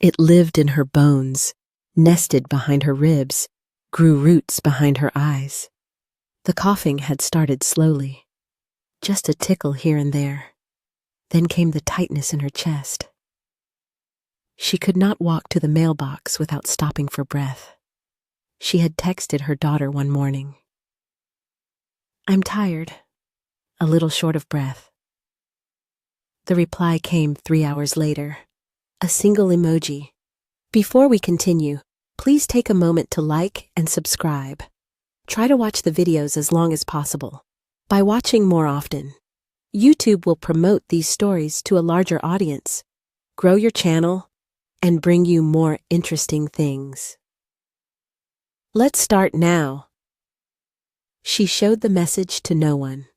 It lived in her bones, nested behind her ribs, grew roots behind her eyes. The coughing had started slowly, just a tickle here and there. Then came the tightness in her chest. She could not walk to the mailbox without stopping for breath. She had texted her daughter one morning. "I'm tired, a little short of breath." The reply came 3 hours later, a single emoji. Before we continue, please take a moment to like and subscribe. Try to watch the videos as long as possible. By watching more often, YouTube will promote these stories to a larger audience, grow your channel, and bring you more interesting things. Let's start now. She showed the message to no one.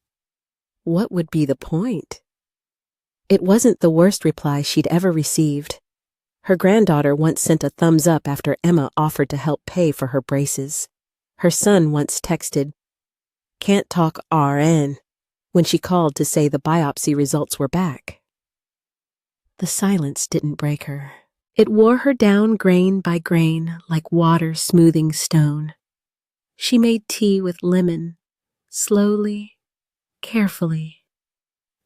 What would be the point? It wasn't the worst reply she'd ever received. Her granddaughter once sent a thumbs up after Emma offered to help pay for her braces. Her son once texted, "Can't talk RN," when she called to say the biopsy results were back. The silence didn't break her. It wore her down grain by grain like water smoothing stone. She made tea with lemon, slowly, carefully.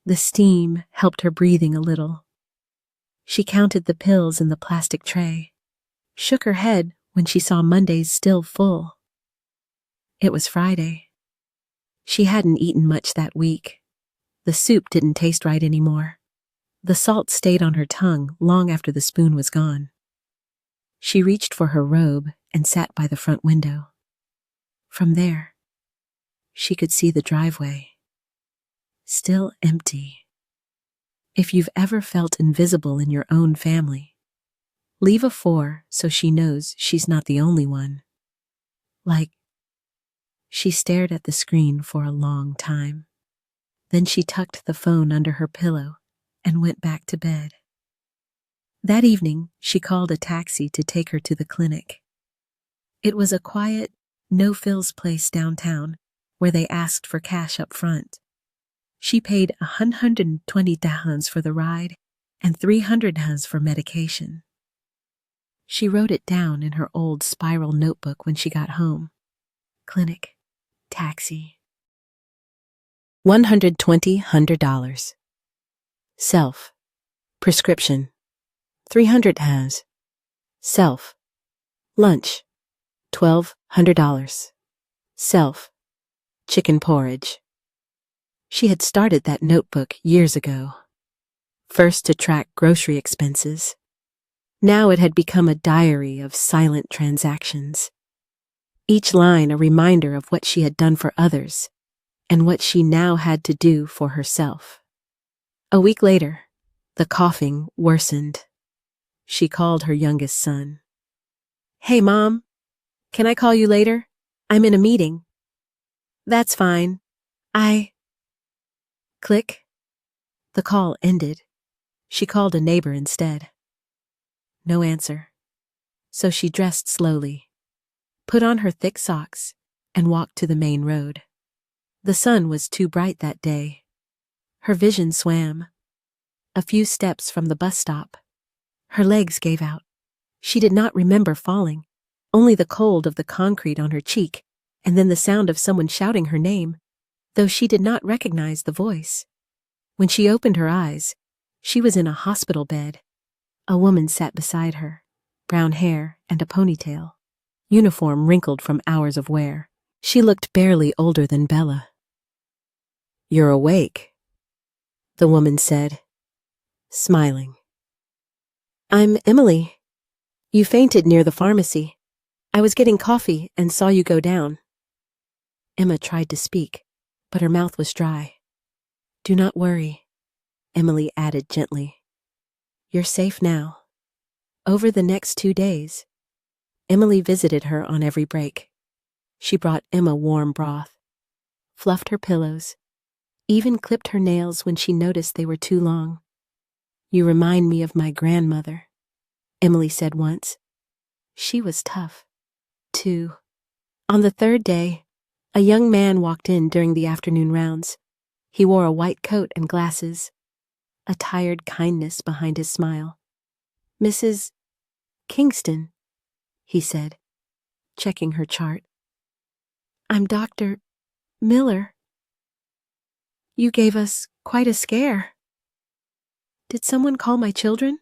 The steam helped her breathing a little. She counted the pills in the plastic tray, shook her head when she saw Mondays still full. It was Friday. She hadn't eaten much that week. The soup didn't taste right anymore. The salt stayed on her tongue long after the spoon was gone. She reached for her robe and sat by the front window. From there, she could see the driveway, still empty. If you've ever felt invisible in your own family, leave a 4 so she knows she's not the only one. She stared at the screen for a long time. Then she tucked the phone under her pillow and went back to bed. That evening, she called a taxi to take her to the clinic. It was a quiet, no-frills place downtown where they asked for cash up front. She paid 120 dirhams for the ride and 300 dirhams for medication. She wrote it down in her old spiral notebook when she got home. Clinic, taxi. $120. Self, prescription, 300 dirhams. Self, lunch, $1,200. Self, chicken porridge. She had started that notebook years ago, first to track grocery expenses. Now it had become a diary of silent transactions. Each line a reminder of what she had done for others and what she now had to do for herself. A week later, the coughing worsened. She called her youngest son. "Hey, Mom, can I call you later? I'm in a meeting." "That's fine. Click. The call ended. She called a neighbor instead. No answer. So she dressed slowly, put on her thick socks, and walked to the main road. The sun was too bright that day. Her vision swam. A few steps from the bus stop. Her legs gave out. She did not remember falling, only the cold of the concrete on her cheek, and then the sound of someone shouting her name, though she did not recognize the voice. When she opened her eyes, she was in a hospital bed. A woman sat beside her, brown hair and a ponytail, uniform wrinkled from hours of wear. She looked barely older than Bella. "You're awake," the woman said, smiling. "I'm Emily. You fainted near the pharmacy. I was getting coffee and saw you go down." Emma tried to speak, but her mouth was dry. "Do not worry," Emily added gently. "You're safe now." Over the next 2 days, Emily visited her on every break. She brought Emma warm broth, fluffed her pillows, even clipped her nails when she noticed they were too long. "You remind me of my grandmother," Emily said once. She was tough, too. On the 3rd day, a young man walked in during the afternoon rounds. He wore a white coat and glasses, a tired kindness behind his smile. "Mrs. Kingston, he said, checking her chart. I'm Dr. Miller. You gave us quite a scare. Did someone call my children?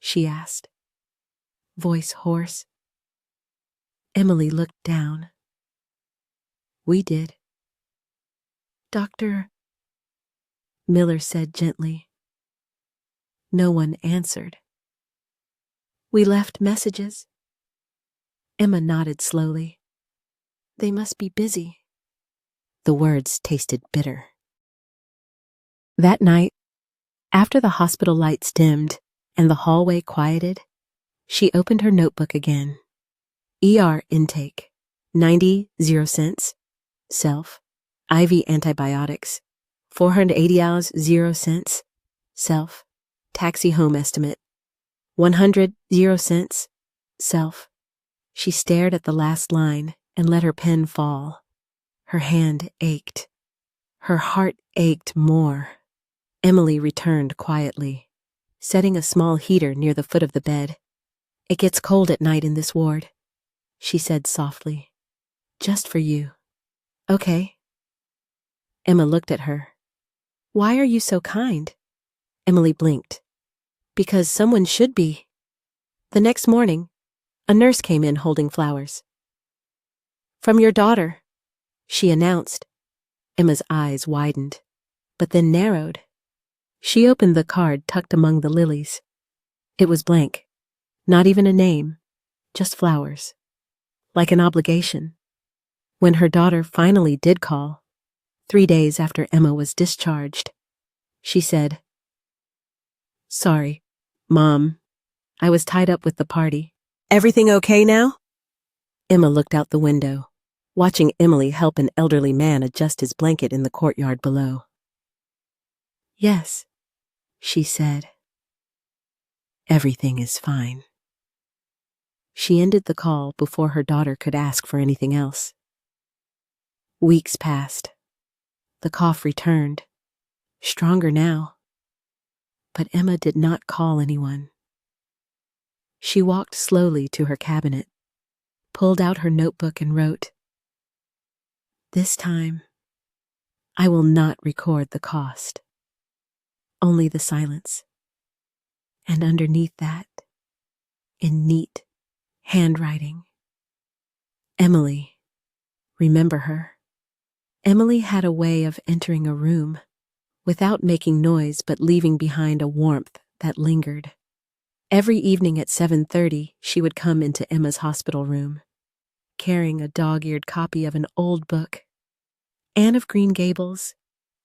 She asked, voice hoarse. Emily looked down. We did. Dr. Miller said gently. No one answered. We left messages. Emma nodded slowly. They must be busy. The words tasted bitter. That night, after the hospital lights dimmed and the hallway quieted, she opened her notebook again. ER intake, 90 cents. Self, IV antibiotics, 480 hours 0 cents. Self, taxi home estimate, 100 cents. Self. She stared at the last line and let her pen fall. Her hand ached. Her heart ached more. Emily returned quietly, setting a small heater near the foot of the bed. It gets cold at night in this ward, she said softly. Just for you. Okay. Emma looked at her. Why are you so kind? Emily blinked. Because someone should be. The next morning, a nurse came in holding flowers. From your daughter, she announced. Emma's eyes widened, but then narrowed. She opened the card tucked among the lilies. It was blank, not even a name, just flowers, like an obligation. When her daughter finally did call, 3 days after Emma was discharged, she said, Sorry, Mom, I was tied up with the party. Everything okay now? Emma looked out the window, watching Emily help an elderly man adjust his blanket in the courtyard below. Yes, she said. Everything is fine. She ended the call before her daughter could ask for anything else. Weeks passed. The cough returned, stronger now. But Emma did not call anyone. She walked slowly to her cabinet, pulled out her notebook and wrote, This time, I will not record the cost, only the silence. And underneath that, in neat handwriting, Emily, remember her. Emily had a way of entering a room without making noise but leaving behind a warmth that lingered. Every evening at 7:30, she would come into Emma's hospital room, carrying a dog-eared copy of an old book, Anne of Green Gables,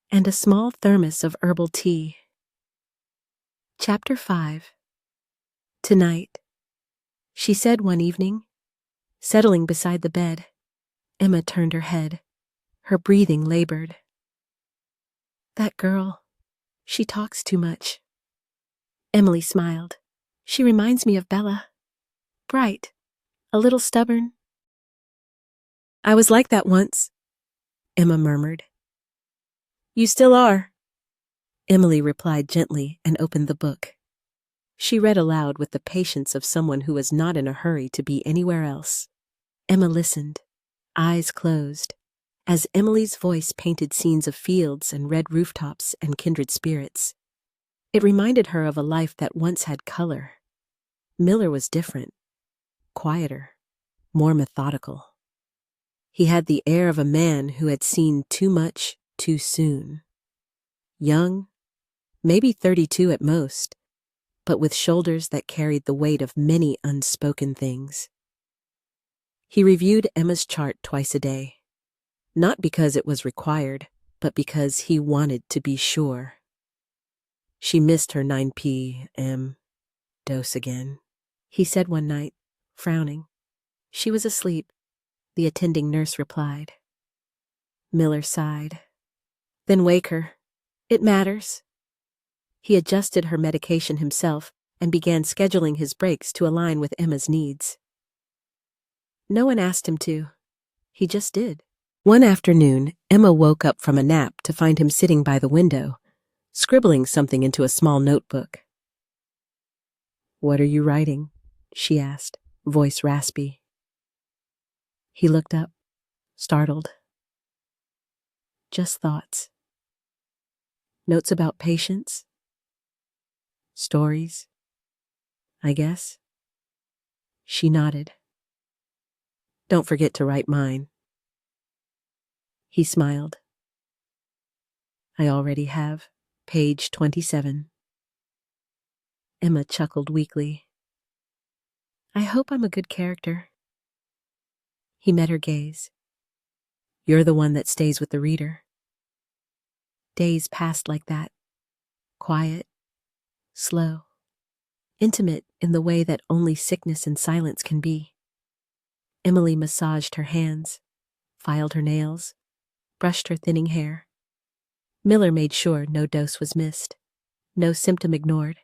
and a small thermos of herbal tea. Chapter 5. Tonight, she said one evening, settling beside the bed. Emma turned her head. Her breathing labored. That girl, she talks too much. Emily smiled. She reminds me of Bella. Bright, a little stubborn. I was like that once, Emma murmured. You still are, Emily replied gently and opened the book. She read aloud with the patience of someone who was not in a hurry to be anywhere else. Emma listened, eyes closed, as Emily's voice painted scenes of fields and red rooftops and kindred spirits. It reminded her of a life that once had color. Miller was different, quieter, more methodical. He had the air of a man who had seen too much too soon. Young, maybe 32 at most, but with shoulders that carried the weight of many unspoken things. He reviewed Emma's chart twice a day, not because it was required, but because he wanted to be sure. She missed her 9 p.m. dose again, he said one night, frowning. She was asleep, the attending nurse replied. Miller sighed. Then wake her. It matters. He adjusted her medication himself and began scheduling his breaks to align with Emma's needs. No one asked him to. He just did. One afternoon, Emma woke up from a nap to find him sitting by the window, scribbling something into a small notebook. "What are you writing?" she asked, voice raspy. He looked up, startled. "Just thoughts. Notes about patients. Stories, I guess." She nodded. "Don't forget to write mine." He smiled. "I already have. Page 27. Emma chuckled weakly. "I hope I'm a good character." He met her gaze. "You're the one that stays with the reader." Days passed like that. Quiet, slow, intimate in the way that only sickness and silence can be. Emily massaged her hands, filed her nails, brushed her thinning hair. Miller made sure no dose was missed, no symptom ignored.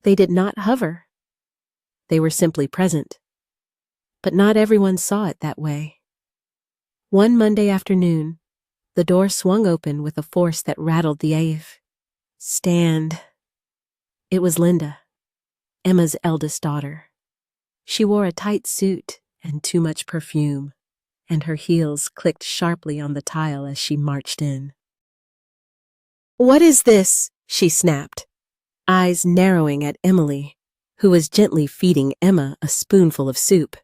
They did not hover. They were simply present. But not everyone saw it that way. One Monday afternoon, the door swung open with a force that rattled the Ave. "Stand." It was Linda, Emma's eldest daughter. She wore a tight suit and too much perfume, and her heels clicked sharply on the tile as she marched in. "What is this?" she snapped, eyes narrowing at Emily, who was gently feeding Emma a spoonful of soup.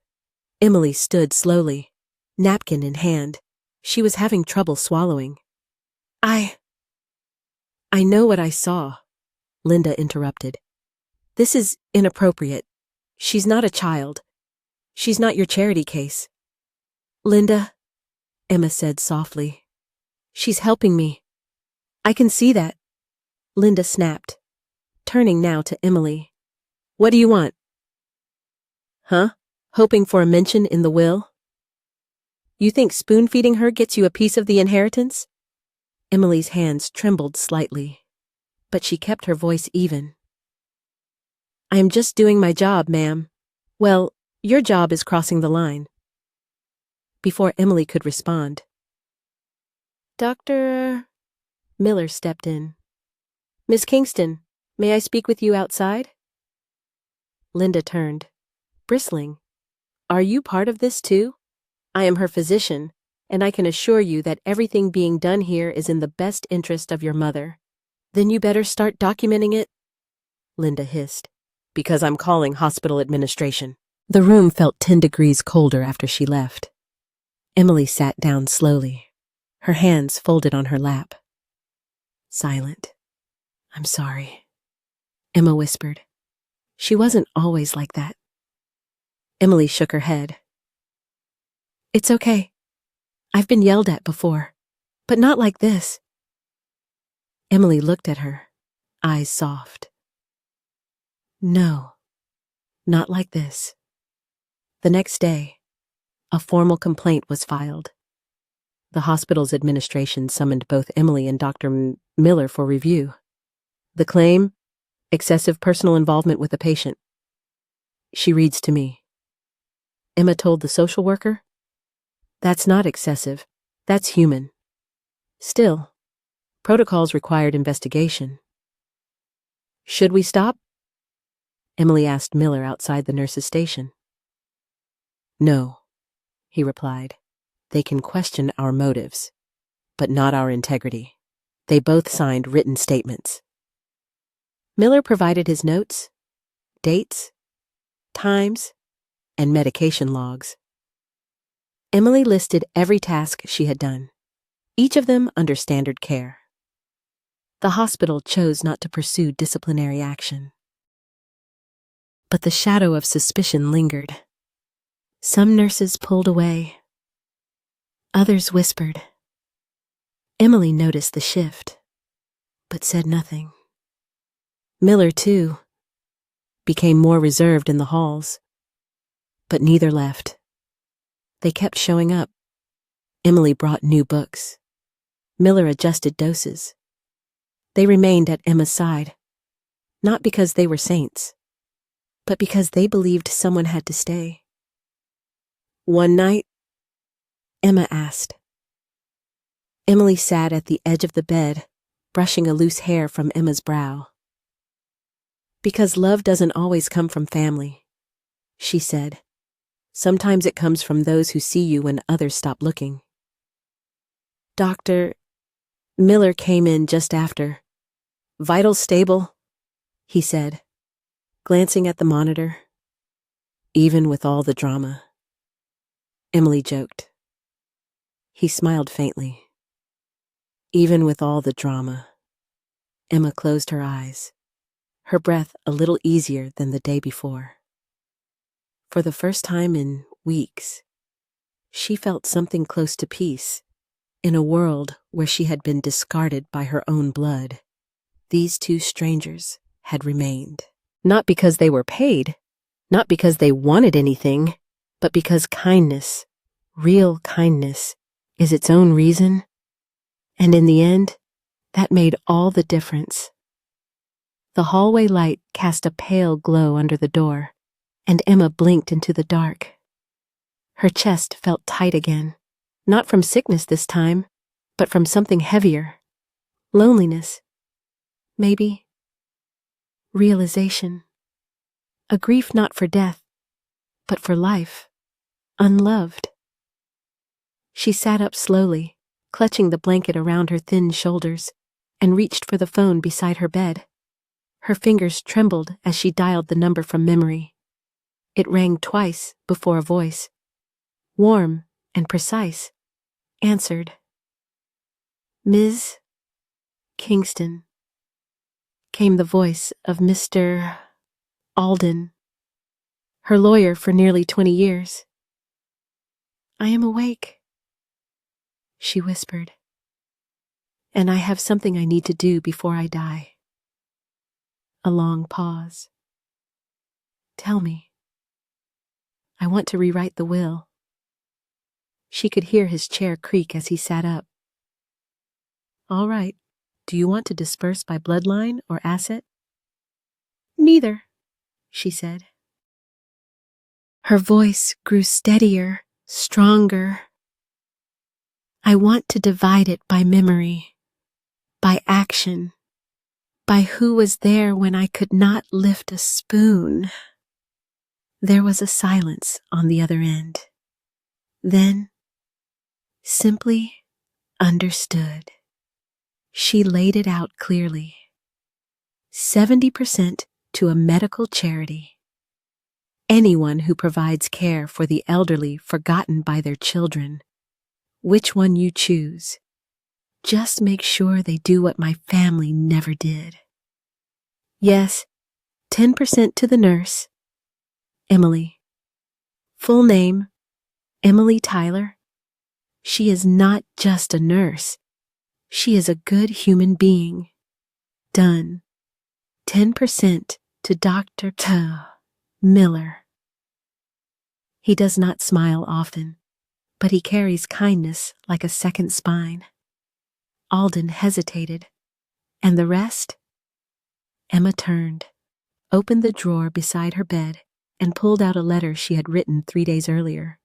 Emily stood slowly, napkin in hand. She was having trouble swallowing. I know what I saw," Linda interrupted. "This is inappropriate. She's not a child. She's not your charity case." "Linda," Emma said softly, "she's helping me. I can see that." Linda snapped, turning now to Emily. "What do you want?" "Huh? Hoping for a mention in the will? You think spoon-feeding her gets you a piece of the inheritance?" Emily's hands trembled slightly, but she kept her voice even. "I am just doing my job, ma'am. Well, your job is crossing the line." Before Emily could respond, "Dr. Miller stepped in. "Miss Kingston, may I speak with you outside?" Linda turned, bristling. "Are you part of this too? I am her physician, and I can assure you that everything being done here is in the best interest of your mother." "Then you better start documenting it," Linda hissed. "Because I'm calling hospital administration." The room felt 10 degrees colder after she left. Emily sat down slowly, her hands folded on her lap. Silent. "I'm sorry," Emma whispered. "She wasn't always like that." Emily shook her head. "It's okay. I've been yelled at before, but not like this." Emily looked at her, eyes soft. "No, not like this." The next day, a formal complaint was filed. The hospital's administration summoned both Emily and Dr. Miller for review. The claim: excessive personal involvement with the patient. She reads to me. Emma told the social worker, "That's not excessive. That's human." Still, protocols required investigation. "Should we stop?" Emily asked Miller outside the nurse's station. "No," he replied. "They can question our motives, but not our integrity." They both signed written statements. Miller provided his notes, dates, times, and medication logs. Emily listed every task she had done, each of them under standard care. The hospital chose not to pursue disciplinary action. But the shadow of suspicion lingered. Some nurses pulled away. Others whispered. Emily noticed the shift, but said nothing. Miller, too, became more reserved in the halls, but neither left. They kept showing up. Emily brought new books. Miller adjusted doses. They remained at Emma's side, not because they were saints, but because they believed someone had to stay. One night, Emma asked. Emily sat at the edge of the bed, brushing a loose hair from Emma's brow. Because love doesn't always come from family, she said. Sometimes it comes from those who see you when others stop looking. Dr. Miller came in just after. Vital stable, he said, glancing at the monitor. Even with all the drama, Emily joked. He smiled faintly. Even with all the drama. Emma closed her eyes, her breath a little easier than the day before. For the first time in weeks, she felt something close to peace. In a world where she had been discarded by her own blood, these two strangers had remained. Not because they were paid, not because they wanted anything, but because kindness, real kindness, is its own reason. And in the end, that made all the difference. The hallway light cast a pale glow under the door, and Emma blinked into the dark. Her chest felt tight again, not from sickness this time, but from something heavier. Loneliness. Maybe. Realization. A grief not for death, but for life. Unloved. She sat up slowly, clutching the blanket around her thin shoulders, and reached for the phone beside her bed. Her fingers trembled as she dialed the number from memory. It rang twice before a voice, warm and precise, answered. Ms. Kingston, came the voice of Mr. Alden, her lawyer for nearly 20 years. I am awake, she whispered, and I have something I need to do before I die. A long pause. Tell me. I want to rewrite the will. She could hear his chair creak as he sat up. All right. Do you want to disperse by bloodline or asset? Neither, she said. Her voice grew steadier, stronger. I want to divide it by memory, by action, by who was there when I could not lift a spoon. There was a silence on the other end. Then, simply understood. She laid it out clearly. 70% to a medical charity. Anyone who provides care for the elderly forgotten by their children. Which one you choose. Just make sure they do what my family never did. Yes, 10% to the nurse. Emily. Full name, Emily Tyler. She is not just a nurse. She is a good human being. Done. 10% to Dr. Miller. He does not smile often, but he carries kindness like a second spine. Alden hesitated. And the rest? Emma turned, opened the drawer beside her bed, and pulled out a letter she had written 3 days earlier,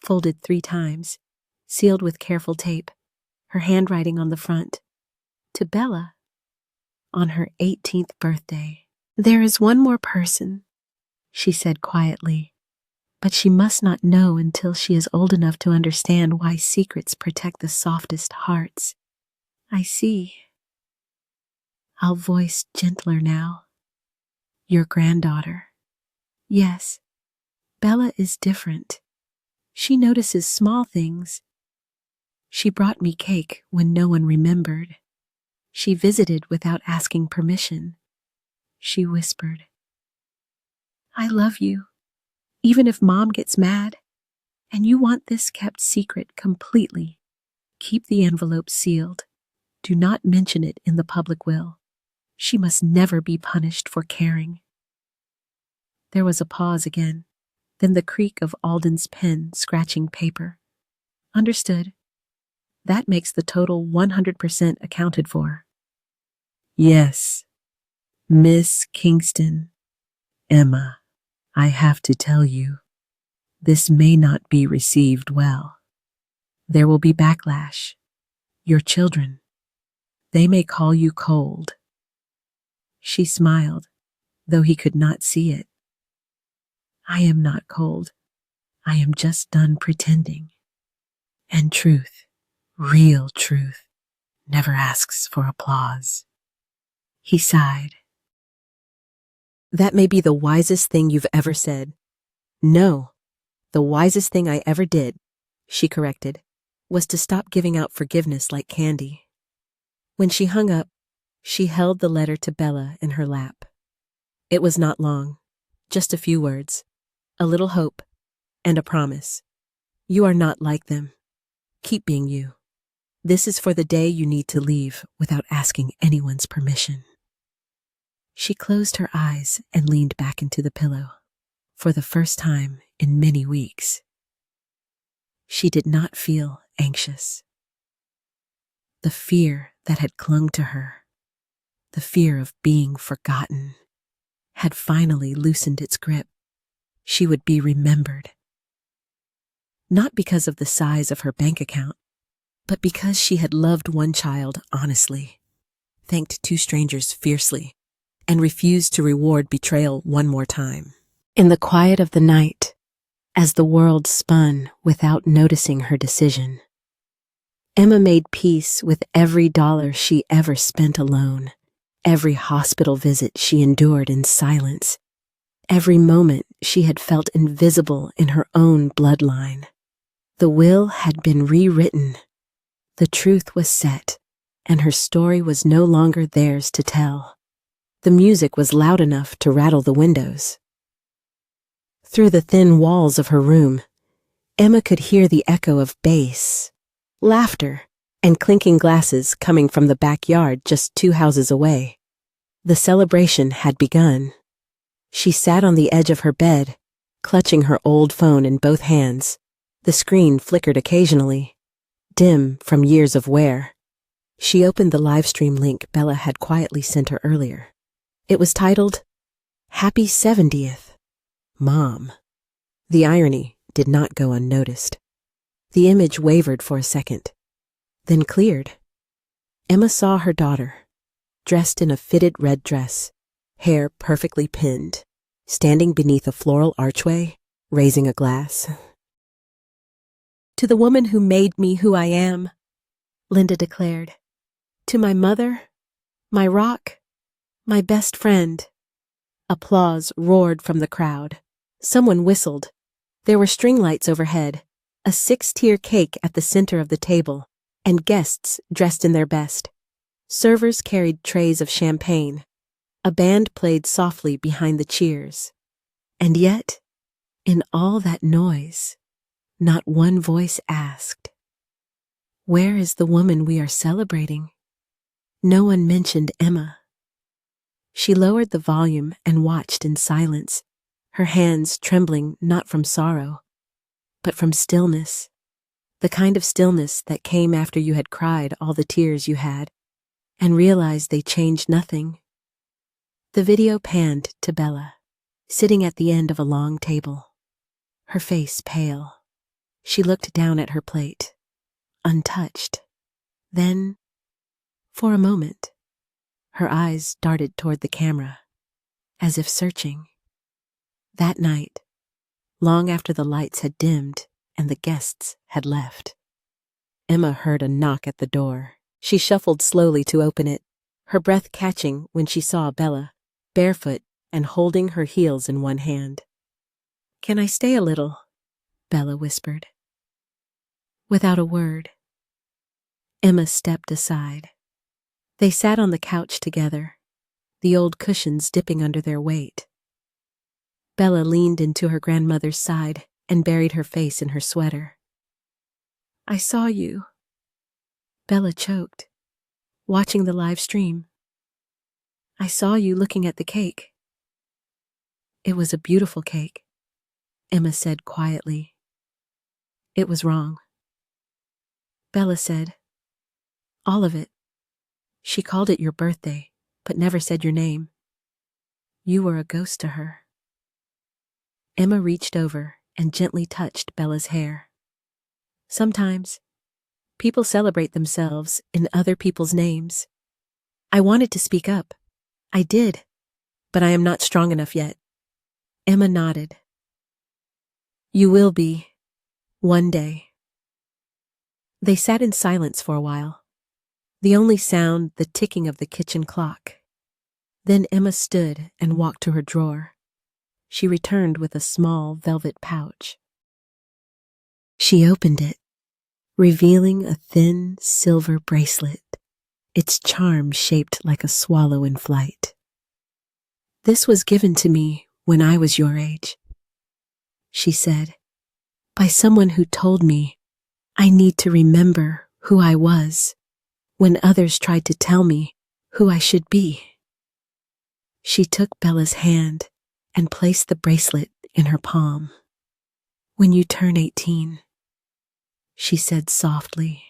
folded 3 times, sealed with careful tape, her handwriting on the front. To Bella, on her 18th birthday. There is one more person, she said quietly, but she must not know until she is old enough to understand why secrets protect the softest hearts. I see. I'll voice gentler now. Your granddaughter. Yes, Bella is different. She notices small things. She brought me cake when no one remembered. She visited without asking permission. She whispered, I love you, even if Mom gets mad, and you want this kept secret completely. Keep the envelope sealed. Do not mention it in the public will. She must never be punished for caring. There was a pause again, then the creak of Alden's pen scratching paper. Understood. That makes the total 100% accounted for. Yes, Miss Kingston, Emma, I have to tell you, this may not be received well. There will be backlash. Your children, they may call you cold. She smiled, though he could not see it. I am not cold. I am just done pretending. And truth, real truth, never asks for applause. He sighed. That may be the wisest thing you've ever said. No, the wisest thing I ever did, she corrected, was to stop giving out forgiveness like candy. When she hung up, she held the letter to Bella in her lap. It was not long, just a few words, a little hope, and a promise. You are not like them. Keep being you. This is for the day you need to leave without asking anyone's permission. She closed her eyes and leaned back into the pillow. For the first time in many weeks, she did not feel anxious. The fear that had clung to her, the fear of being forgotten, had finally loosened its grip. She would be remembered. Not because of the size of her bank account, but because she had loved one child honestly, thanked two strangers fiercely, and refused to reward betrayal one more time. In the quiet of the night, as the world spun without noticing her decision, Emma made peace with every dollar she ever spent alone, every hospital visit she endured in silence, every moment she had felt invisible in her own bloodline. The will had been rewritten. The truth was set, and her story was no longer theirs to tell. The music was loud enough to rattle the windows. Through the thin walls of her room, Emma could hear the echo of bass, laughter, and clinking glasses coming from the backyard just 2 houses away. The celebration had begun. She sat on the edge of her bed, clutching her old phone in both hands. The screen flickered occasionally, dim from years of wear. She opened the livestream link Bella had quietly sent her earlier. It was titled, "Happy 70th, Mom." The irony did not go unnoticed. The image wavered for a second, then cleared. Emma saw her daughter, dressed in a fitted red dress, hair perfectly pinned, standing beneath a floral archway, raising a glass. "To the woman who made me who I am," Linda declared. "To my mother, my rock, my best friend." Applause roared from the crowd. Someone whistled. There were string lights overhead, a 6-tier cake at the center of the table, and guests dressed in their best. Servers carried trays of champagne. A band played softly behind the cheers. And yet, in all that noise, not one voice asked, "Where is the woman we are celebrating?" No one mentioned Emma. She lowered the volume and watched in silence, her hands trembling not from sorrow, but from stillness, the kind of stillness that came after you had cried all the tears you had and realized they changed nothing. The video panned to Bella, sitting at the end of a long table, her face pale. She looked down at her plate, untouched. Then, for a moment, her eyes darted toward the camera, as if searching. That night, long after the lights had dimmed and the guests had left, Emma heard a knock at the door. She shuffled slowly to open it, her breath catching when she saw Bella, barefoot and holding her heels in one hand. "Can I stay a little?" Bella whispered. Without a word, Emma stepped aside. They sat on the couch together, the old cushions dipping under their weight. Bella leaned into her grandmother's side and buried her face in her sweater. "I saw you," Bella choked, watching the live stream. "I saw you looking at the cake." "It was a beautiful cake," Emma said quietly. "It was wrong." Bella said, "All of it. She called it your birthday, but never said your name. You were a ghost to her." Emma reached over and gently touched Bella's hair. "Sometimes, people celebrate themselves in other people's names. I wanted to speak up. I did. but I am not strong enough yet. Emma nodded. You will be, one day. They sat in silence for a while. The only sound, the ticking of the kitchen clock. Then Emma stood and walked to her drawer. She returned with a small velvet pouch. She opened it, revealing a thin silver bracelet, its charm shaped like a swallow in flight. This was given to me when I was your age, she said, by someone who told me I need to remember who I was when others tried to tell me who I should be. She took Bella's hand and placed the bracelet in her palm. When you turn 18, she said softly,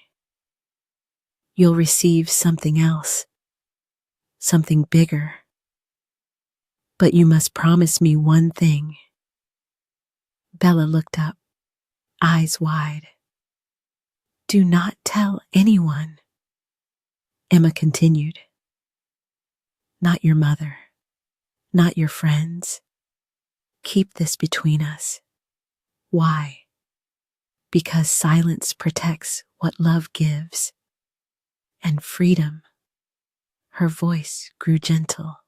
you'll receive something else, something bigger. But you must promise me one thing. Bella looked up, eyes wide. Do not tell anyone. Emma continued. Not your mother, not your friends. Keep this between us. Why? Because silence protects what love gives. And freedom. Her voice grew gentle.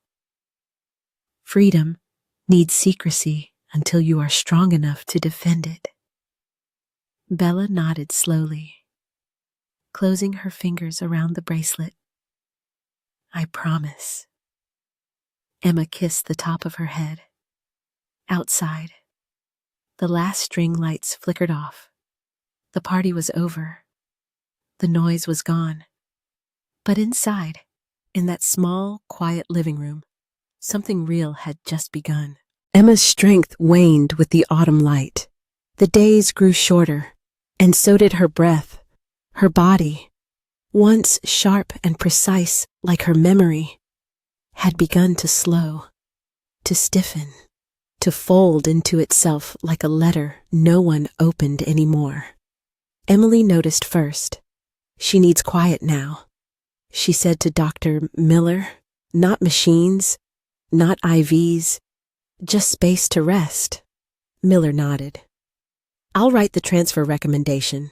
Freedom needs secrecy until you are strong enough to defend it. Bella nodded slowly, closing her fingers around the bracelet. I promise. Emma kissed the top of her head. Outside, the last string lights flickered off. The party was over. The noise was gone. But inside, in that small, quiet living room, something real had just begun. Emma's strength waned with the autumn light. The days grew shorter, and so did her breath. Her body, once sharp and precise like her memory, had begun to slow, to stiffen, to fold into itself like a letter no one opened anymore. Emily noticed first. She needs quiet now, she said to Dr. Miller. Not machines, not IVs, just space to rest. Miller nodded. I'll write the transfer recommendation.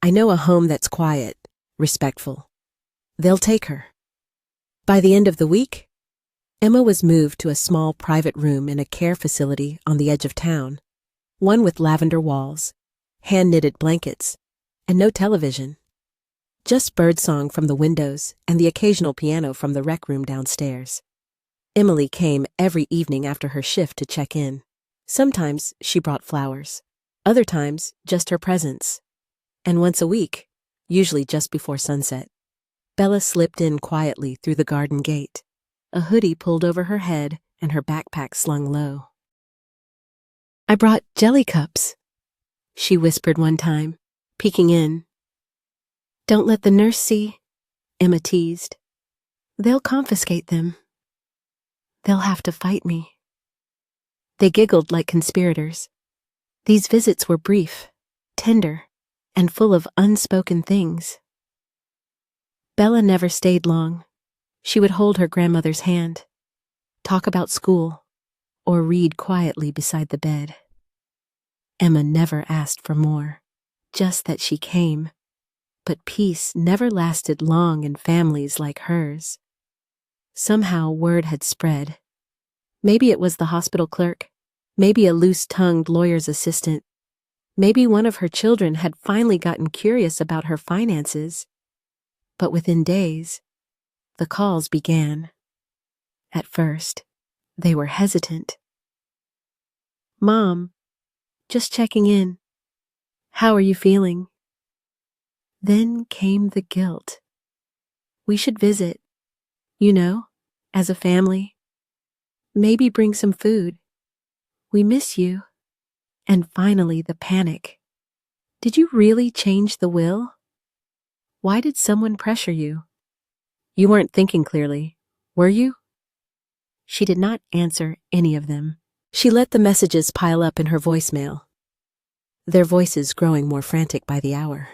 I know a home that's quiet, respectful. They'll take her. By the end of the week, Emma was moved to a small private room in a care facility on the edge of town, one with lavender walls, hand-knitted blankets, and no television. Just birdsong from the windows and the occasional piano from the rec room downstairs. Emily came every evening after her shift to check in. Sometimes she brought flowers, other times just her presence. And once a week, usually just before sunset, Bella slipped in quietly through the garden gate, a hoodie pulled over her head and her backpack slung low. I brought jelly cups, she whispered one time, peeking in. Don't let the nurse see, Emma teased. They'll confiscate them. They'll have to fight me. They giggled like conspirators. These visits were brief, tender, and full of unspoken things. Bella never stayed long. She would hold her grandmother's hand, talk about school, or read quietly beside the bed. Emma never asked for more, just that she came. But peace never lasted long in families like hers. Somehow word had spread. Maybe it was the hospital clerk, maybe a loose-tongued lawyer's assistant, maybe one of her children had finally gotten curious about her finances. But within days, the calls began. At first, they were hesitant. Mom, just checking in. How are you feeling? Then came the guilt. We should visit, as a family. Maybe bring some food. We miss you. And finally, the panic. Did you really change the will? Why did someone pressure you? You weren't thinking clearly, were you? She did not answer any of them. She let the messages pile up in her voicemail, their voices growing more frantic by the hour.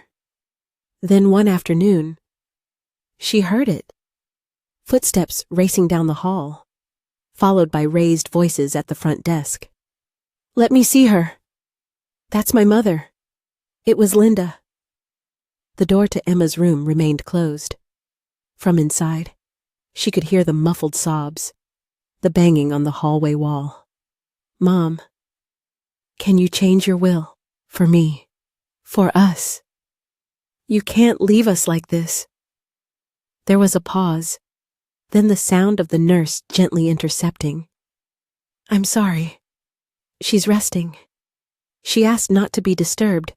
Then one afternoon, she heard it. Footsteps racing down the hall. followed by raised voices at the front desk. "Let me see her. That's my mother. It was Linda." The door to Emma's room remained closed. From inside, she could hear the muffled sobs, the banging on the hallway wall. "Mom, can you change your will? For me. For us. You can't leave us like this." There was a pause, then the sound of the nurse gently intercepting. "I'm sorry. She's resting. She asked not to be disturbed.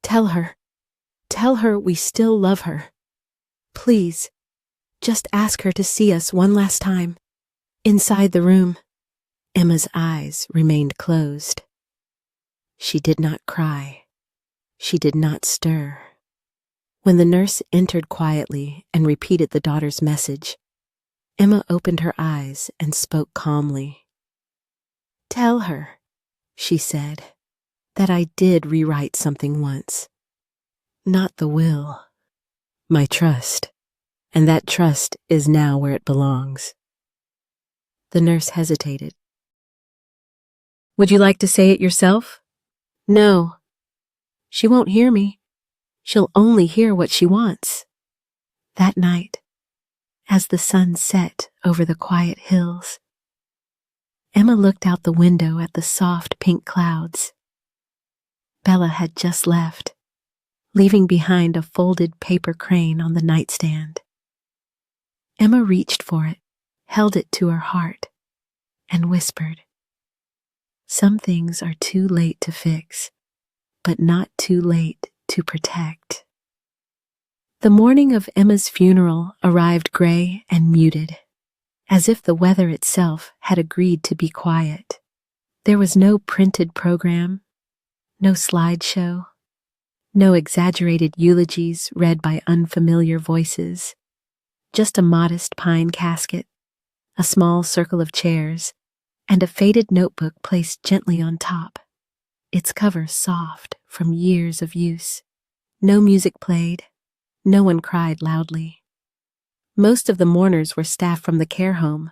Tell her we still love her. Please, just ask her to see us one last time." Inside the room, Emma's eyes remained closed. She did not cry. She did not stir. When the nurse entered quietly and repeated the daughter's message, Emma opened her eyes and spoke calmly. "Tell her," she said, "that I did rewrite something once. Not the will. My trust. And that trust is now where it belongs." The nurse hesitated. "Would you like to say it yourself?" "No. She won't hear me. She'll only hear what she wants." That night, as the sun set over the quiet hills, Emma looked out the window at the soft pink clouds. Bella had just left, leaving behind a folded paper crane on the nightstand. Emma reached for it, held it to her heart, and whispered, "Some things are too late to fix, but not too late to protect." The morning of Emma's funeral arrived gray and muted, as if the weather itself had agreed to be quiet. There was no printed program, no slideshow, no exaggerated eulogies read by unfamiliar voices, just a modest pine casket, a small circle of chairs, and a faded notebook placed gently on top, its cover soft from years of use. No music played, no one cried loudly. Most of the mourners were staff from the care home,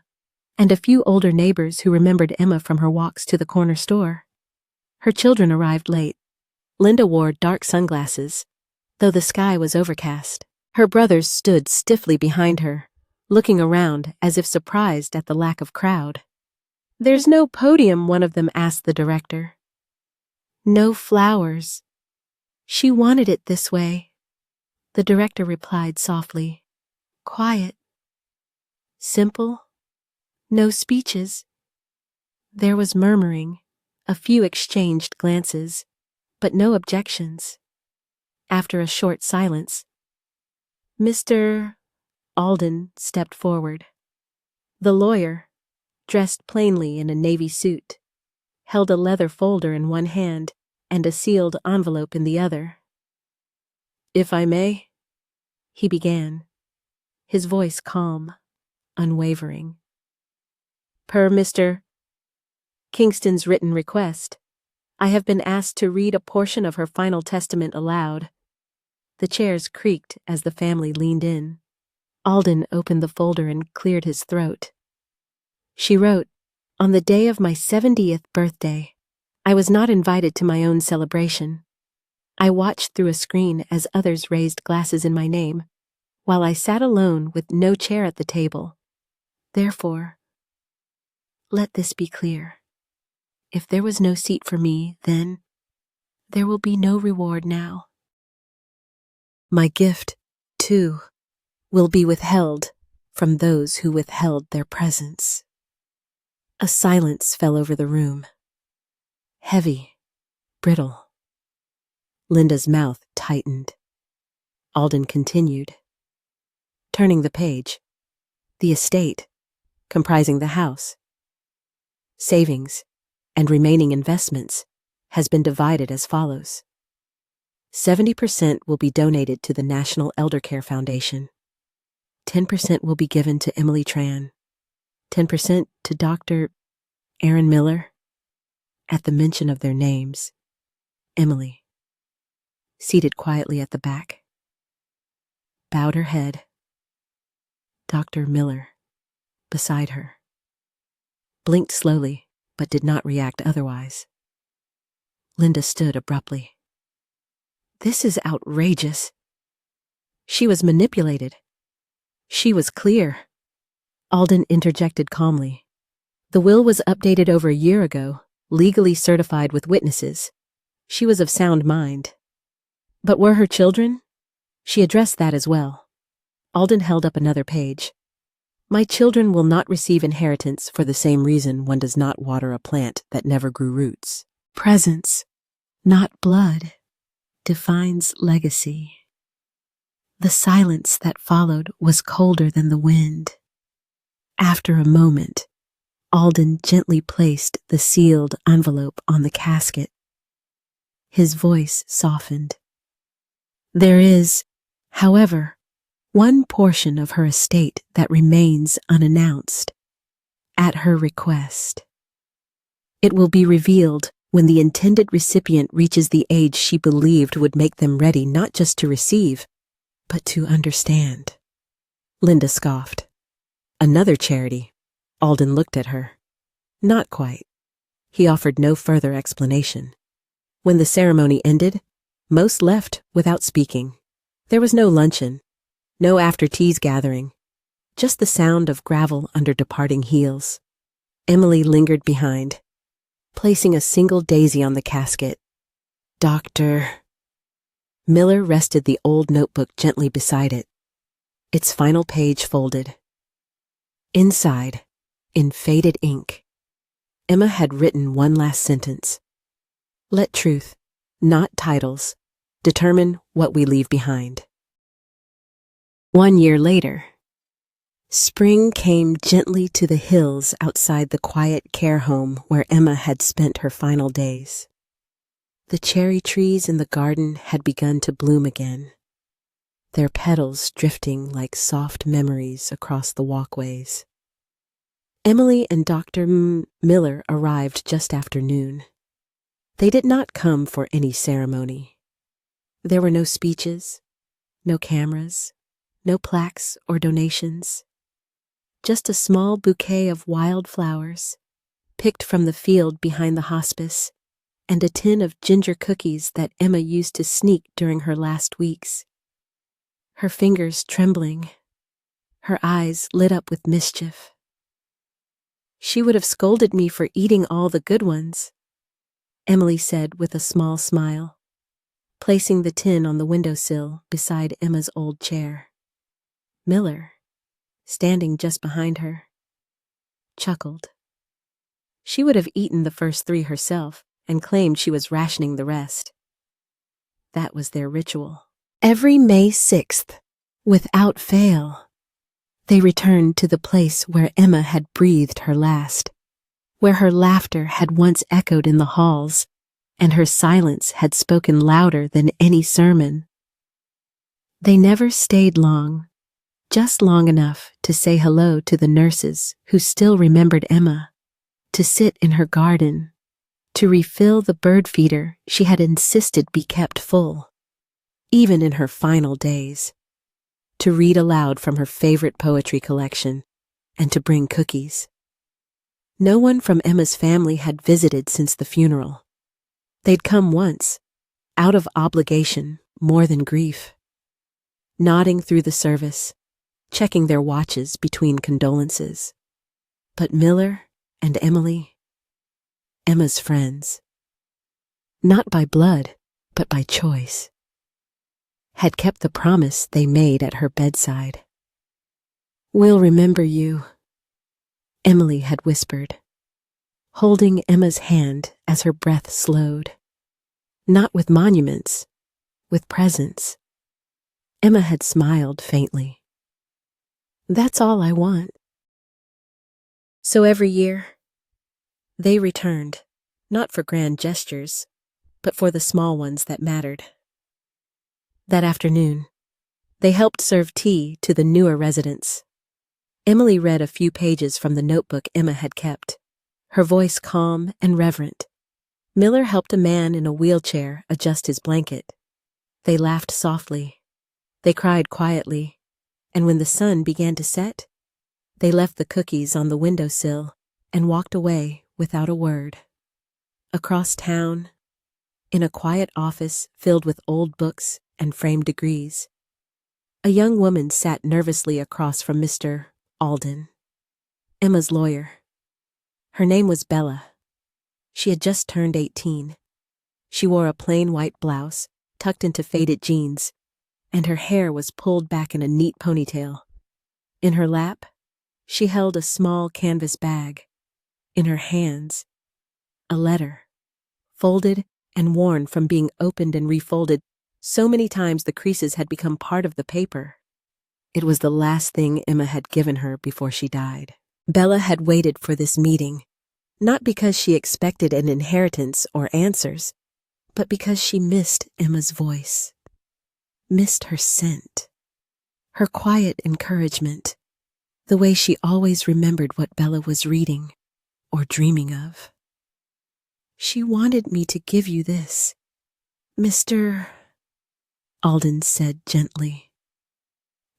and a few older neighbors who remembered Emma from her walks to the corner store. Her children arrived late. Linda wore dark sunglasses, though the sky was overcast. Her brothers stood stiffly behind her, looking around as if surprised at the lack of crowd. "There's no podium," one of them asked the director. "No flowers. She wanted it this way," the director replied softly. "Quiet. Simple. No speeches." There was murmuring, a few exchanged glances, but no objections. After a short silence, Mr. Alden stepped forward. The lawyer, dressed plainly in a navy suit, held a leather folder in one hand and a sealed envelope in the other. "If I may," he began, his voice calm, unwavering. "Per Mr. Kingston's written request, I have been asked to read a portion of her final testament aloud." The chairs creaked as the family leaned in. Alden opened the folder and cleared his throat. She wrote, "On the day of my 70th birthday, I was not invited to my own celebration. I watched through a screen as others raised glasses in my name, while I sat alone with no chair at the table. Therefore, let this be clear. If there was no seat for me then, there will be no reward now. My gift, too, will be withheld from those who withheld their presence." A silence fell over the room. Heavy, brittle. Linda's mouth tightened. Alden continued. Turning the page, the estate, comprising the house, savings, and remaining investments, has been divided as follows. 70% will be donated to the National Elder Care Foundation. 10% will be given to Emily Tran. 10% to Dr. Aaron Miller. At the mention of their names, Emily, seated quietly at the back, bowed her head. Dr. Miller, beside her. blinked slowly, but did not react otherwise. Linda stood abruptly. This is outrageous. She was manipulated. She was clear. Alden interjected calmly. The will was updated over a year ago, legally certified with witnesses. She was of sound mind. But were her children? She addressed that as well. Alden held up another page. My children will not receive inheritance for the same reason one does not water a plant that never grew roots. Presence, not blood, defines legacy. The silence that followed was colder than the wind. After a moment, Alden gently placed the sealed envelope on the casket. His voice softened. There is, however, one portion of her estate that remains unannounced, at her request. It will be revealed when the intended recipient reaches the age she believed would make them ready not just to receive, but to understand. Linda scoffed. Another charity. Alden looked at her. Not quite. He offered no further explanation. When the ceremony ended, most left without speaking. There was no luncheon, no after-teas gathering, just the sound of gravel under departing heels. Emily lingered behind, placing a single daisy on the casket. Dr. Miller rested the old notebook gently beside it, its final page folded. Inside, in faded ink, Emma had written one last sentence. Let truth, not titles, determine what we leave behind. 1 year later, spring came gently to the hills outside the quiet care home where Emma had spent her final days. The cherry trees in the garden had begun to bloom again, their petals drifting like soft memories across the walkways. Emily and Dr. Miller arrived just after noon. They did not come for any ceremony. There were no speeches, no cameras, no plaques or donations. Just a small bouquet of wild flowers, picked from the field behind the hospice, and a tin of ginger cookies that Emma used to sneak during her last weeks. Her fingers trembling, her eyes lit up with mischief. She would have scolded me for eating all the good ones, Emily said with a small smile, placing the tin on the windowsill beside Emma's old chair. Miller, standing just behind her, chuckled. She would have eaten the first 3 herself and claimed she was rationing the rest. That was their ritual. Every May 6th, without fail, they returned to the place where Emma had breathed her last, where her laughter had once echoed in the halls, and her silence had spoken louder than any sermon. They never stayed long, just long enough to say hello to the nurses who still remembered Emma, to sit in her garden, to refill the bird feeder she had insisted be kept full, even in her final days, to read aloud from her favorite poetry collection, and to bring cookies. No one from Emma's family had visited since the funeral. They'd come once, out of obligation more than grief, nodding through the service, checking their watches between condolences. But Miller and Emily, Emma's friends, not by blood, but by choice, had kept the promise they made at her bedside. We'll remember you, Emily had whispered, holding Emma's hand as her breath slowed. Not with monuments, with presence. Emma had smiled faintly. That's all I want. So every year, they returned, not for grand gestures, but for the small ones that mattered. That afternoon, they helped serve tea to the newer residents. Emily read a few pages from the notebook Emma had kept, her voice calm and reverent. Miller helped a man in a wheelchair adjust his blanket. They laughed softly. They cried quietly, and when the sun began to set, they left the cookies on the windowsill and walked away without a word. Across town, in a quiet office filled with old books and framed degrees, a young woman sat nervously across from Mr. Alden, Emma's lawyer. Her name was Bella. She had just turned 18. She wore a plain white blouse, tucked into faded jeans, and her hair was pulled back in a neat ponytail. In her lap, she held a small canvas bag. In her hands, a letter, folded and worn from being opened and refolded so many times the creases had become part of the paper. It was the last thing Emma had given her before she died. Bella had waited for this meeting, not because she expected an inheritance or answers, but because she missed Emma's voice, missed her scent, her quiet encouragement, the way she always remembered what Bella was reading or dreaming of. She wanted me to give you this, Mr. Alden said gently,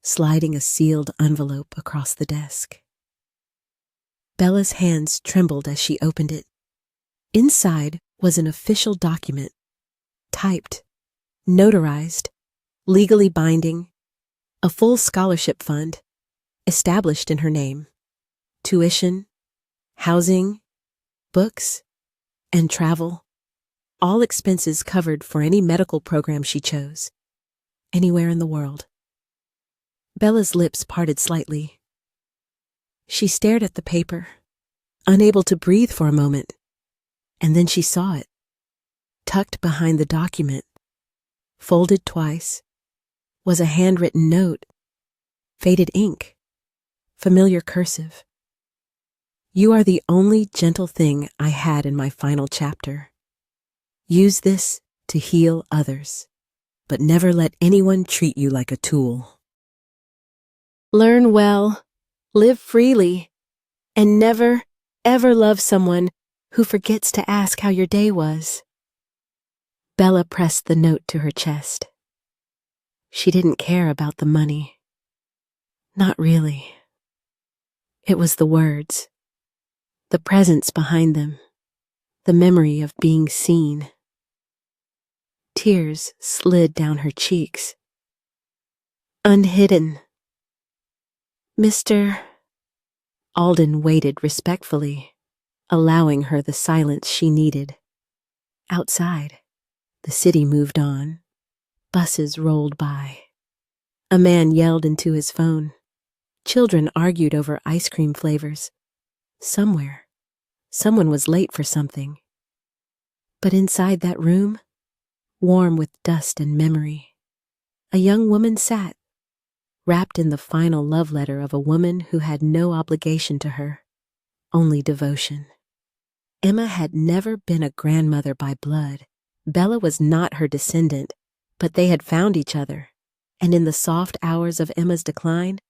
sliding a sealed envelope across the desk. Bella's hands trembled as she opened it. Inside was an official document, typed, notarized, legally binding, a full scholarship fund, established in her name, tuition, housing, books, and travel, all expenses covered for any medical program she chose, anywhere in the world. Bella's lips parted slightly. She stared at the paper, unable to breathe for a moment, and then she saw it, tucked behind the document, folded twice, was a handwritten note, faded ink, familiar cursive. You are the only gentle thing I had in my final chapter. Use this to heal others, but never let anyone treat you like a tool. Learn well, live freely, and never, ever love someone who forgets to ask how your day was. Bella pressed the note to her chest. She didn't care about the money. Not really. It was the words, the presence behind them, the memory of being seen. Tears slid down her cheeks. Unhidden. Mr. Alden waited respectfully, allowing her the silence she needed. Outside, the city moved on. Buses rolled by. A man yelled into his phone. Children argued over ice cream flavors. Somewhere, someone was late for something. But inside that room, warm with dust and memory, a young woman sat, wrapped in the final love letter of a woman who had no obligation to her, only devotion. Emma had never been a grandmother by blood. Bella was not her descendant, but they had found each other, and in the soft hours of Emma's decline,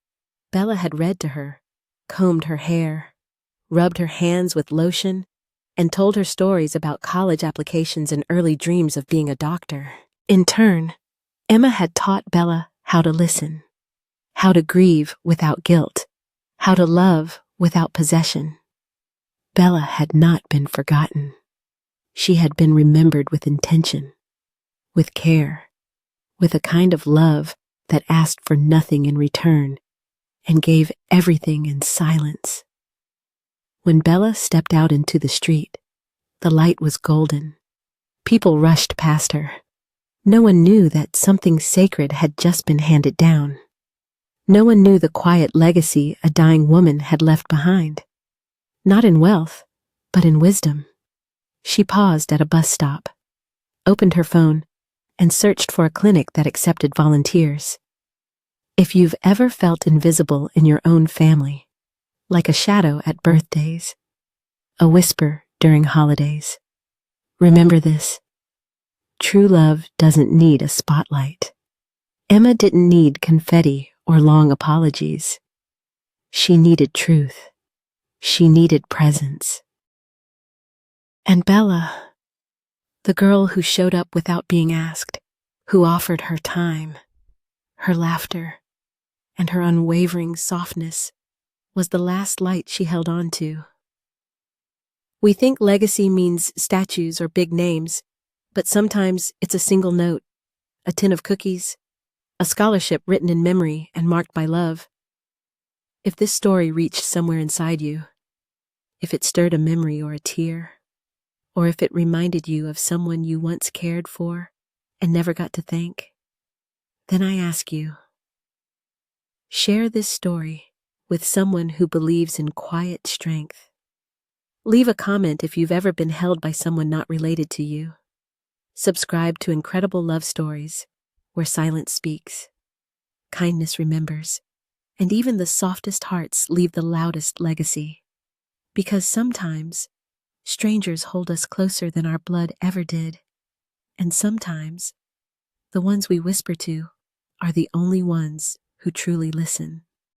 Bella had read to her, combed her hair, rubbed her hands with lotion, and told her stories about college applications and early dreams of being a doctor. In turn, Emma had taught Bella how to listen, how to grieve without guilt, how to love without possession. Bella had not been forgotten. She had been remembered with intention, with care, with a kind of love that asked for nothing in return and gave everything in silence. When Bella stepped out into the street, the light was golden. People rushed past her. No one knew that something sacred had just been handed down. No one knew the quiet legacy a dying woman had left behind. Not in wealth, but in wisdom. She paused at a bus stop, opened her phone, and searched for a clinic that accepted volunteers. If you've ever felt invisible in your own family, like a shadow at birthdays, a whisper during holidays, remember this. True love doesn't need a spotlight. Emma didn't need confetti or long apologies. She needed truth. She needed presence. And Bella, the girl who showed up without being asked, who offered her time, her laughter, and her unwavering softness, was the last light she held on to. We think legacy means statues or big names, but sometimes it's a single note, a tin of cookies, a scholarship written in memory and marked by love. If this story reached somewhere inside you, if it stirred a memory or a tear, or if it reminded you of someone you once cared for and never got to thank, then I ask you, share this story with someone who believes in quiet strength. Leave a comment if you've ever been held by someone not related to you. Subscribe to Incredible Love Stories, where silence speaks, kindness remembers, and even the softest hearts leave the loudest legacy. Because sometimes, strangers hold us closer than our blood ever did, and sometimes, the ones we whisper to are the only ones who truly listen.